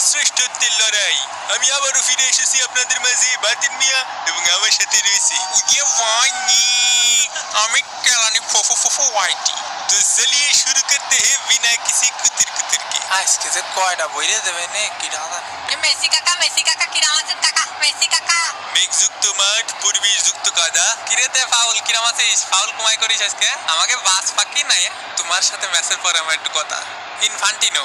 শ্রেষ্ঠত্বের লড়াই। আমি আবারও ফিরে এসেছি আপনাদের মাঝে, বাতিন মিয়া, এবং আমার সাথে রয়েছে আমি কেলানি ফফু ওয়াইটি। তো চলিয়ে শুরু করতে হে বিনা কিসি কুতির কুতিরকে। আজকে যে কয়টা বইরে দেবে নে কি দাদা মেসি কাকা কিরামাতের টাকা মেসি কাকা। মেঘযুক্ত মাঠ, পরিবেশযুক্ত কাদা। কিরেতে ফাউল কিরাম আছিস ফাউল কমাই করিস আজকে আমাকে বাস ফাঁকি নাই তোমার সাথে ম্যাচের পরে আমার একটু কথা ইনফান্টিনো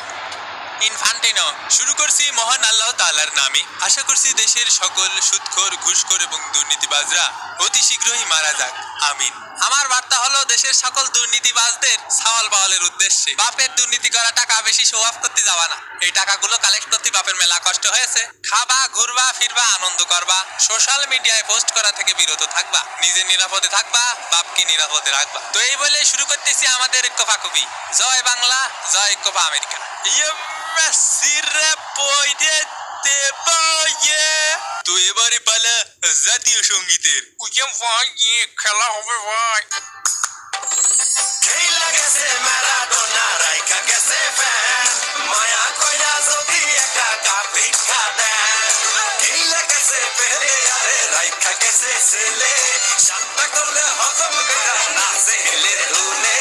শুরু করছি মহান আল্লাহ তাআলার নামে। আশা করছি দেশের সকল সুদখোর, ঘুষখোর এবং দুর্নীতিবাজরা অতি শীঘ্রই মারা যাক, আমিন। আমার বার্তা হলো দেশের সকল দুর্নীতিবাজদের সাওয়াল বাওয়ালের উদ্দেশ্যে বাপের দুর্নীতি করা টাকা বেশি শো অফ করতে যাবা না। এই টাকাগুলো কালেক্ট করতে বাপের মেলা কষ্ট হয়েছে। খাবা, ঘুরবা, ফিরবা, আনন্দ করবা, সোশ্যাল মিডিয়ায় পোস্ট করা থেকে বিরত থাকবা, নিজে নিরাপদে থাকবা, বাপকে নিরাপদে রাখবা। তো এই বলে শুরু করতেছি আমাদের কোপা কবি। জয় বাংলা, জয় কোপা আমেরিকা। তো এবারে পালা জাতীয় সঙ্গীতের। খেলা হবে ভাই। খেলা গেছে ম্যারাডোনা রাইখা গেছে ফ্যান মায়া কইরা যদি একা কাপ ভিক্ষা দেন খেলা গেছে পেলে আরে রাইখা গেছে ছেলে সাতটা করলে হজম বেড়া নাচে হেলে দুলে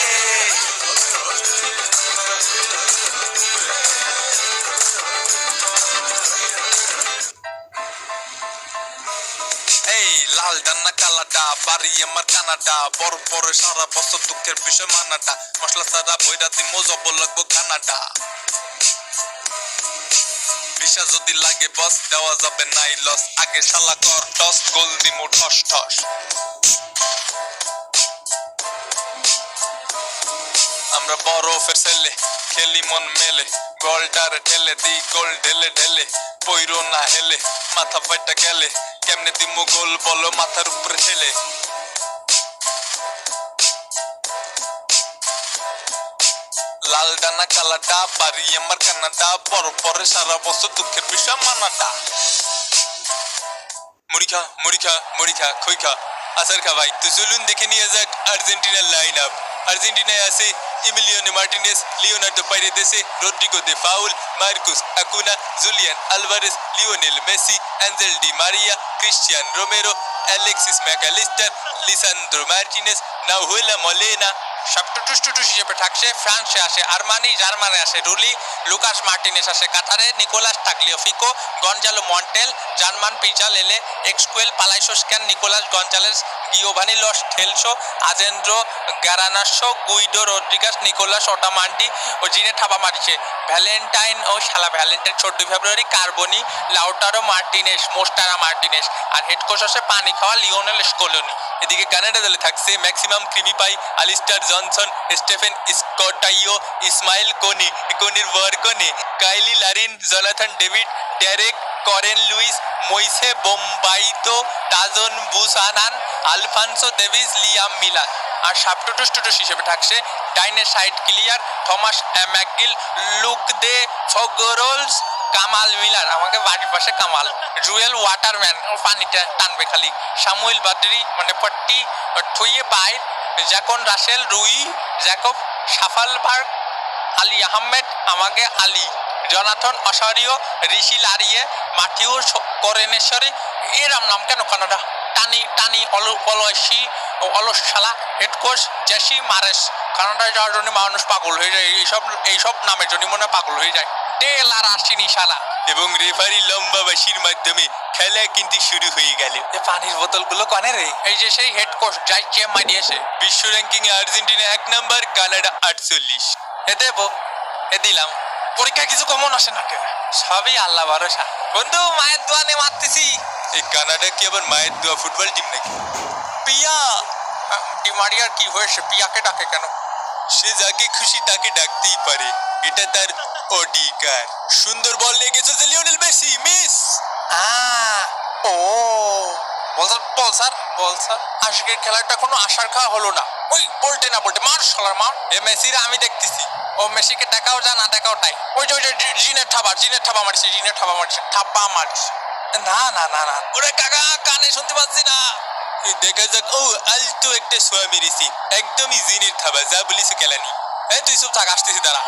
এই লাল ডান্না কালাডা বাড়ি আমার কানাডা বড় বড় সারা বছর দুঃখের বিষয় মানাটা মশলা সারা বইরা দিমো জব লাগবো কানাডা বিষা যদি লাগে বস দেওয়া যাবে নাই লস আগে শালা কর টস গোল দিমো ঠস ঠস আমরা বরফের ছেলে খেলি মন মেলে গোলটার ঠেলে দি গোল ঢেলে ঢেলে পইরো না হেলে মাথা ফাইটা গেলে কেমনে দিমু গোল বলো মাথার উপরে ঠেলে লাল ডানা কালাটা বাড়ি আমার কানাডা বড় পরে সারা বছর দুঃখের বিষয় মানাটা মুড়ি খা খই খা আসার খা ভাই। তো চলুন দেখে নিয়ে যাক আর্জেন্টিনার লাইন আপ। আর্জেন্টিনায় আছে Emiliano Martinez, Leonardo Paredes, Rodrigo De Paul, Marcos Acuna, Julian Alvarez, Lionel Messi, Angel Di Maria, Cristian Romero, Alexis Mac Allister, Lisandro Martinez, Nahuel Molina. Substitutes হিসেবে থাকছে। ফ্রান্সে আসে আরমানি, জার্মানে আসে রুলি, লুকাস মার্টিনেস আসে কাতারে, Nicolas Tagliafico, Gonzalo Montiel, German Pezzella, Exequiel Palacios ক্যান, Nicolas Gonzalez, Giovani Lo Celso, Alejandro Garnacho, Guido Rodriguez, Nicolas Otamendi ও জিনে ঠাপা মারিছে ভ্যালেন্টাইন ও শালা ভ্যালেন্টাইন 14 ফেব্রুয়ারি, কার্বনি, লাউটারো মার্টিনেস, মোস্টারা মার্টিনেস। আর হেড কোচ আসে পানি খাওয়া লিওনেল স্কোলোনি। এদিকে কানাডা দলে থাকছে Maxime Crepeau, Alistair Johnson, Stephen স্কটাইও, ইসমাইল কোনির ওয়ারকনে, Kyle Larin, Jonathan David, Derek Cornelius, Moise বোম্বাইতো, টাজন Buchanan, Alphonso Davies, Liam Millar. আর সাব টুটুস হিসেবে থাকছে Dayne St Clair, Thomas McGill, Luc De Fougerolles, Kamal Miller আমাকে বাড়ির পাশে Kamal, Jewel waterman পানিটা টানবে খালি, সামুয়েল বাদরি মানে পট্টি থুইয়ে বাইর, জ্যাকন রাসেল, রুই জ্যাকব, সাফালবার্গ, আলী আহমেদ আমাকে আলী, জনাথন অসারিও, ঋষি লারিয়ে, মাথিউ করেনেশ্বরী। এরম নাম কেন কানাডা? টানি অলসি অলস শালা। Head coach Jesse Marsch. কানাডায় যাওয়ার জন্য মানুষ পাগল হয়ে যায়, এইসব নামের জন্য মনে পাগল হয়ে যায়। তেল আর আসিনি শালা। এবং রেফারি লম্বা বাঁশির মাধ্যমে খেলা কিন্তু শুরু হয়ে গেল। পানির বোতলগুলো কনে রে? এই যে সেই হেড কোচ যাই চেম্মা দিয়েছে। বিশ্ব র্যাঙ্কিং এ আর্জেন্টিনা 1 নাম্বার, কানাডা 48। এ দেবো, এ দিলাম। পরীক্ষা কিছু কমন আসে না কে? সবই আল্লাহ ভরসা। বন্ধু মায়ের দোয়া নে মারতেছি। এই কানাডা কি আবার মায়ের দোয়া ফুটবল টিম নাকি? পিয়া ডিমারিয়ার কি হয়েছে? পিয়াকে ডাকে কেন? সে যাকে খুশি তাকে ডাকতেই পারে, এটা তার অধিকার। সুন্দর বল নিয়ে গেছে লিওনেল মেসি, মিস। ও বল স্যার আজকের খেলাটা কোনো আশার খাওয়া হলো না। ওই বলতে মার শালার মার। এ মেসিরা আমি দেখতেছি। ও মেসিকে দেখাও যা না দেখাও তাই। ওই যে জিনের ঠাপা মারছে না ওরে কাকা কানে শুনতে পাচ্ছি না। দেখা যাক। ও আলতো একটা সোয়া মেরেছি, একদমই জিনের থাবা, যা বলিস কেলানি। এই তুই চুপ থাক, আসতেছি দাঁড়া।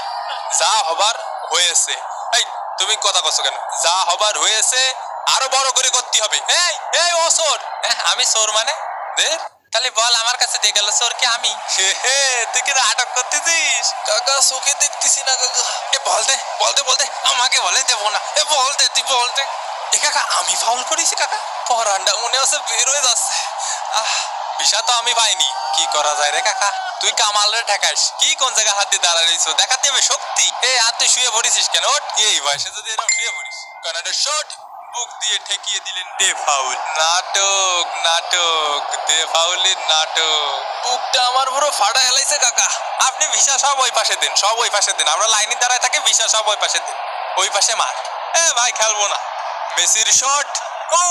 যা হবার হয়েছে। এই তুমি কথা কছো কেন? যা হবার হয়েছে আরো বড় করে করতে হবে। এই এই ও সোর, আমি চোর মানে? দের তাহলে বল আমার কাছে দিয়ে গেল চোর কি আমি? হে হে, তুই কি আটক করতেছিস? কাকা চোখে দেখতেছি না কাকা। বলতে বলতে বলতে আমাকে বলে দেবো না। বলতে তুই বলতে। কাকা আমি ফাউল করেছি কাকা? পরান্ডা মনে হচ্ছে বের হয়ে যাচ্ছে। বিষা তো আমি পাইনি, কি করা যায় রে কাকা? তুই কামালের ঠেকাইস। কি কোন জায়গা হাত দিয়ে দাঁড়া রয়েছো? দেখাতে হবে শক্তি। আর তুই শুয়ে পড়েছিস কেন? ওঠ। এই বয়সে যদি এরকম শুয়ে পড়িস, কানাডা শট বুক দিয়ে ঠেকিয়ে দিলেন দে ফাউল। নাটক নাটক, দে ফাউলের নাটক। বুকটা আমার পুরো ফাটা এলাইছে কাকা। আপনি ভিসা সব ওই পাশে দেন, সব ওই পাশে দেন। আমরা লাইনে দাঁড়ায় থাকি, ভিসা সব ওই পাশে দেন। ওই পাশে মার। ভাই খেলবো না। মেসির শট। ও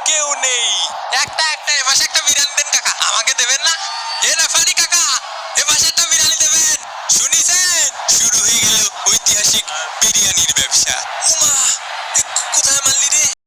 কেউ নেই। একটা এ পাশে একটা বিরান দেন কাকা। আমাকে দেবেন না? এ রেফারি কাকা